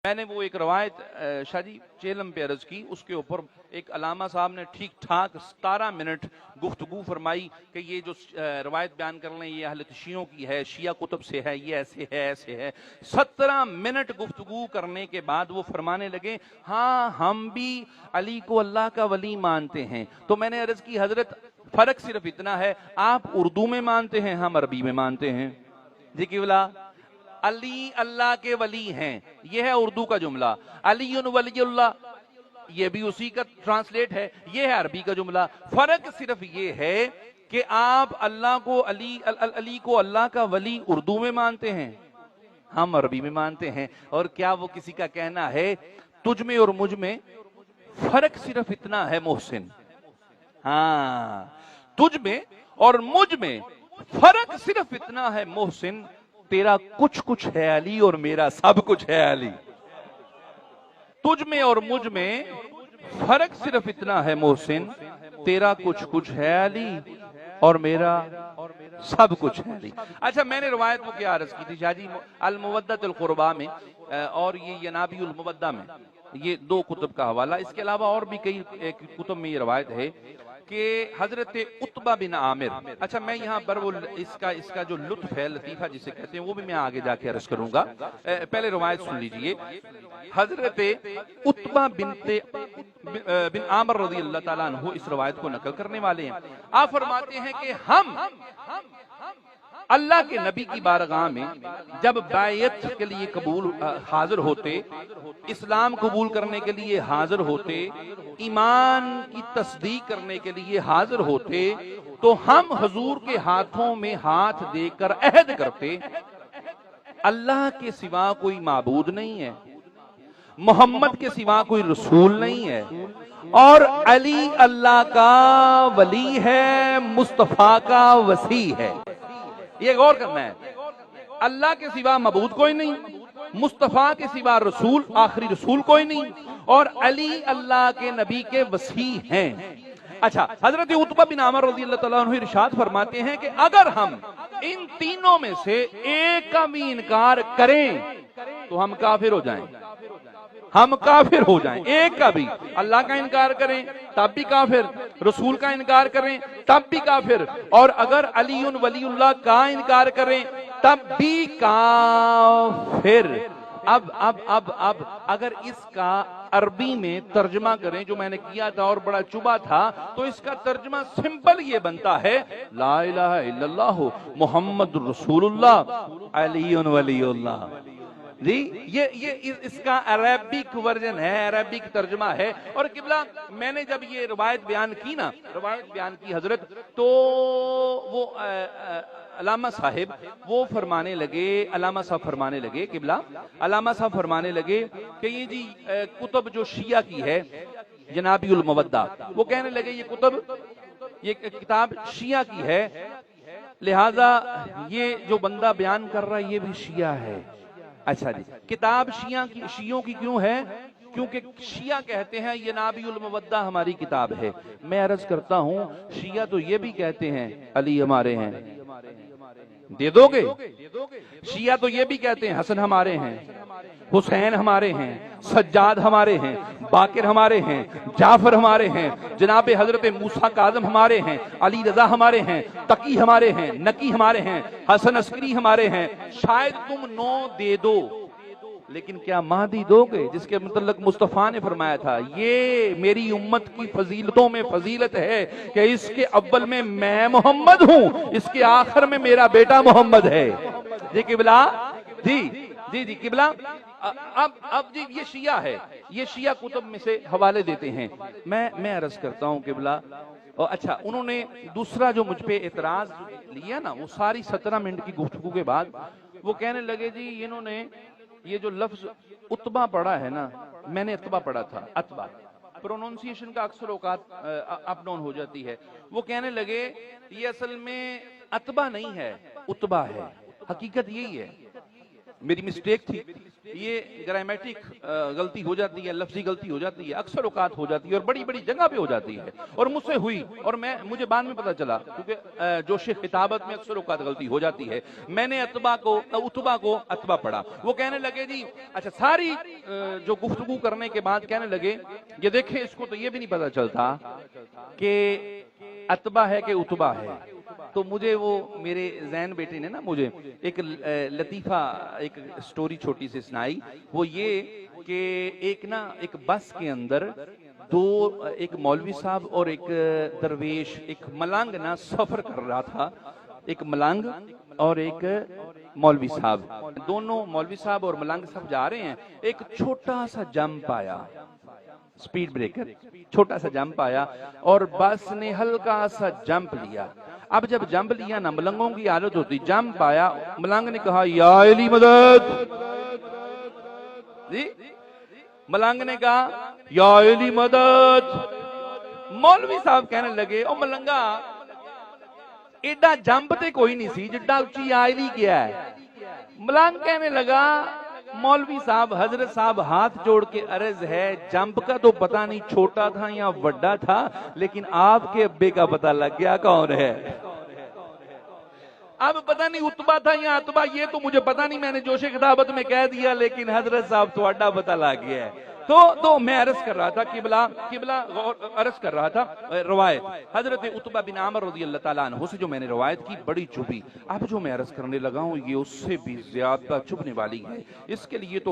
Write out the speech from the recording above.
میں نے وہ ایک روایت شاہ جی چیلم پہ عرض کی، اس کے اوپر ایک علامہ صاحب نے ٹھیک ٹھاک 17 منٹ گفتگو فرمائی کہ یہ جو روایت بیان کر لیں یہ اہل شیعوں کی ہے، شیعہ کتب سے ہے، یہ ایسے ہے ایسے ہے۔ 17 منٹ گفتگو کرنے کے بعد وہ فرمانے لگے ہاں ہم بھی علی کو اللہ کا ولی مانتے ہیں۔ تو میں نے عرض کی حضرت فرق صرف اتنا ہے، آپ اردو میں مانتے ہیں، ہم عربی میں مانتے ہیں۔ جی قبلہ علی اللہ کے ولی ہیں، یہ ہے اردو کا جملہ، علی ولی اللہ یہ بھی اسی کا ٹرانسلیٹ ہے، یہ ہے عربی کا جملہ۔ فرق صرف یہ ہے کہ آپ اللہ کو علی کو اللہ کا ولی اردو میں مانتے ہیں، ہم عربی میں مانتے ہیں۔ اور کیا وہ کسی کا کہنا ہے تجھ میں اور مجھ میں فرق صرف اتنا ہے محسن، ہاں تجھ میں اور مجھ میں فرق صرف اتنا ہے محسن، تیرا کچھ کچھ ہے علی اور میرا سب کچھ ہے علی۔ تجھ میں اور مجھ میں فرق صرف اتنا ہے محسن، تیرا کچھ کچھ ہے علی اور میرا سب کچھ ہے علی۔ اچھا میں نے روایت کو کیا عرض کی تھی شاہ جی، المودۃ القربہ میں اور یہ ینابی المودہ میں، یہ دو کتب کا حوالہ۔ اس کے علاوہ اور بھی کئی کتب میں یہ روایت ہے کہ حضرت عتبہ بن عامر، اچھا میں یہاں پر وہ اس کا جو لطف ہے، لطیفہ جسے کہتے ہیں، وہ بھی میں آگے جا کے عرض کروں گا۔ پہلے روایت سن لیجئے۔ حضرت عتبہ بن عامر رضی اللہ تعالیٰ عنہ اس روایت کو نقل کرنے والے ہیں۔ آپ فرماتے ہیں کہ ہم اللہ کے نبی کی بارگاہ میں جب بیعت کے لیے حاضر ہوتے، اسلام قبول کرنے کے لیے حاضر ہوتے، ایمان کی تصدیق کرنے کے لیے حاضر ہوتے، تو ہم حضور کے ہاتھوں میں ہاتھ دے کر عہد کرتے اللہ کے سوا کوئی معبود نہیں ہے، محمد کے سوا کوئی رسول نہیں ہے، اور علی اللہ کا ولی ہے، مصطفیٰ کا وصی ہے۔ یہ غور کرنا ہے، اللہ کے سوا معبود کوئی نہیں، مصطفیٰ کے سوا رسول آخری رسول کوئی نہیں، اور علی اللہ کے نبی کے وصی ہیں۔ اچھا حضرت عتبہ بن عامر رضی اللہ تعالیٰ عنہ ارشاد فرماتے ہیں کہ اگر ہم ان تینوں میں سے ایک کا بھی انکار کریں تو ہم کافر ہو جائیں، ہم کافر ہو جائیں۔ ایک کا بھی، اللہ کا انکار کریں تب بھی کافر، رسول کا انکار کریں تب بھی کافر، اور اگر علی ولی اللہ کا انکار کریں تب بھی کافر۔ اب اگر اس کا عربی میں ترجمہ کریں جو میں نے کیا تھا اور بڑا چبا تھا، تو اس کا ترجمہ سمپل یہ بنتا ہے لا الہ الا اللہ محمد رسول اللہ علی ولی اللہ۔ جی یہ اس کا عربک ورژن ہے، عربک ترجمہ ہے۔ اور قبلہ میں نے جب یہ روایت بیان کی نا، روایت بیان کی حضرت، تو وہ علامہ صاحب وہ فرمانے لگے، علامہ صاحب فرمانے لگے قبلہ، علامہ صاحب فرمانے لگے کہ یہ جی کتب جو شیعہ کی ہے ینابی المودہ، وہ کہنے لگے یہ کتاب شیعہ کی ہے، لہذا یہ جو بندہ بیان کر رہا ہے یہ بھی شیعہ ہے۔ اچھا جی، کتاب شیعوں کی کیوں ہے؟ کیونکہ شیعہ کہتے ہیں ینابی المودہ ہماری کتاب ہے۔ میں عرض کرتا ہوں شیعہ تو یہ بھی کہتے ہیں علی ہمارے ہیں، دے دو گے؟ شیعہ تو یہ بھی کہتے ہیں حسن ہمارے ہیں، حسین ہمارے ہیں، سجاد ہمارے ہیں، باقر ہمارے ہیں، جعفر ہمارے ہیں، جناب حضرت موسیٰ کاظم ہمارے ہیں، علی رضا ہمارے ہیں، تقی ہمارے ہیں، نقی ہمارے ہیں، حسن عسکری ہمارے ہیں۔ شاید تم 9 دے دو لیکن کیا مہدی دو گے؟ جس کے متعلق مصطفیٰ نے فرمایا تھا یہ میری امت کی فضیلتوں میں فضیلت ہے کہ اس کے اول میں میں محمد ہوں، اس کے آخر میں میرا بیٹا محمد ہے۔ جی قبلہ، جی قبلہ، اب جی یہ شیعہ ہے، یہ شیعہ کتب میں سے حوالے دیتے ہیں۔ میں عرض کرتا ہوں قبلہ، اچھا انہوں نے دوسرا جو مجھ پہ اعتراض لیا نا، وہ ساری 17 منٹ کی گفتگو کے بعد وہ کہنے لگے جی انہوں نے یہ جو لفظ عتبہ پڑھا ہے نا، میں نے عتبہ پڑھا تھا، عتبہ پروننسیشن کا اکثر اوقات اپ ڈاؤن ہو جاتی ہے۔ وہ کہنے لگے یہ اصل میں عتبہ نہیں ہے، عتبہ ہے، حقیقت یہی ہے۔ میری مسٹیک تھی، یہ گرامیٹک غلطی ہو جاتی ہے، لفظی غلطی ہو جاتی ہے، اکثر اوقات ہو جاتی ہے اور بڑی بڑی جگہ پہ ہو جاتی ہے، اور مجھ سے ہوئی، اور مجھے بعد میں پتا چلا، کیونکہ جوش خطابت میں اکثر اوقات غلطی ہو جاتی ہے۔ میں نے اتبا کو اتبا پڑھا، وہ کہنے لگے جی اچھا، ساری جو گفتگو کرنے کے بعد کہنے لگے یہ دیکھیں اس کو تو یہ بھی نہیں پتا چلتا کہ اتبا ہے کہ اتبا ہے۔ تو مجھے وہ میرے زین بیٹے نے نا مجھے ایک لطیفہ، ایک سٹوری چھوٹی سی سنائی، وہ یہ کہ ایک بس کے اندر ایک مولوی صاحب اور ایک درویش، ایک ملنگ نا سفر کر رہا تھا، ایک ملنگ اور ایک مولوی صاحب، دونوں مولوی صاحب اور ملنگ صاحب جا رہے ہیں، ایک چھوٹا سا جمپ آیا، سپیڈ بریکر، چھوٹا سا جمپ آیا اور بس نے ہلکا سا جمپ لیا۔ اب جب جمپ لیا نا، ملنگوں کی عادت ہوتی، جمپ آیا، ملنگ نے کہا یا علی مدد، جی ملنگ نے کہا یا علی مدد، مولوی صاحب کہنے لگے او ملنگا ایڈا جمپ تے کوئی نہیں سی جڈا اچھی یا علی کیا ہے۔ ملنگ کہنے لگا مولوی صاحب، حضرت صاحب ہاتھ جوڑ کے عرض ہے، جمپ کا تو پتہ نہیں چھوٹا تھا یا بڑا تھا، لیکن آپ کے ابے کا پتہ لگ گیا کون ہے۔ اب پتہ نہیں اتبا تھا یا اتبا، یہ تو مجھے پتہ نہیں، میں نے جوش خطابت میں کہہ دیا، لیکن حضرت صاحب تو اڈا پتہ لگ گیا ہے۔ تو میں عرض کر رہا تھا قبلہ عرض کر رہا تھا، روایت حضرت اتبا بن عامر رضی اللہ تعالیٰ عنہ سے جو میں نے روایت کی بڑی چبھی، اب جو میں عرض کرنے لگا ہوں یہ اس سے بھی زیادہ چبھنے والی ہے، اس کے لیے تو